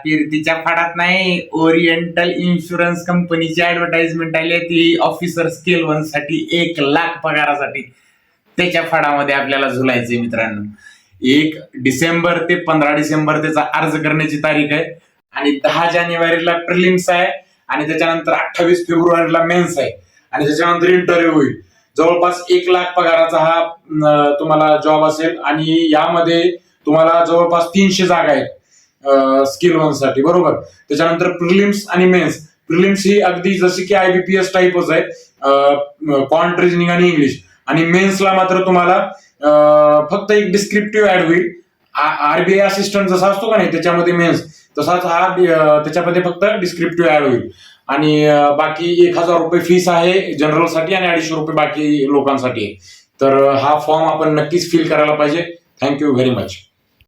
कीर्तीच्या फडात नाही, oriental insurance कंपनीची advertisement आली आहे ती ऑफिसर स्केल 1 साठी 1,00,000 पगारासाठी. त्याच्या फडामध्ये आपल्याला झुलायचंय मित्रांनो. 1 डिसेंबर ते 15 डिसेंबर त्याचा अर्ज करण्याची तारीख आहे आणि 10 जानेवारीला प्रिलिम्स आहे आणि त्याच्यानंतर 28 फेब्रुवारीला मेन्स आहे आणि त्याच्यानंतर इंटरव्ह्यू होईल. जवळपास 1,00,000 पगाराचा हा तुम्हाला जॉब असेल आणि यामध्ये तुम्हाला जवळपास 300 जागा आहेत स्किल 1 साठी, बरोबर. त्याच्यानंतर प्रिलिम्स आणि मेन्स. प्रिलिम्स ही अगदी जशी की IBPS टाईपच आहे, क्वांट रिजनिंग आणि इंग्लिश. आणि मेन्सला मात्र तुम्हाला फक्त एक डिस्क्रिप्टिव्ह ऍड होईल. RBI असिस्टंट जसा असतो का नाही त्याच्यामध्ये मेन्स, तसाच हा त्याच्यामध्ये फक्त डिस्क्रिप्टिव्ह ऍड होईल. आणि बाकी 1,000 रुपये फीस आहे जनरल साठी आणि 250 रुपये बाकी लोकांसाठी आहे. तर हा फॉर्म आपण नक्कीच फिल करायला पाहिजे. Thank you very much.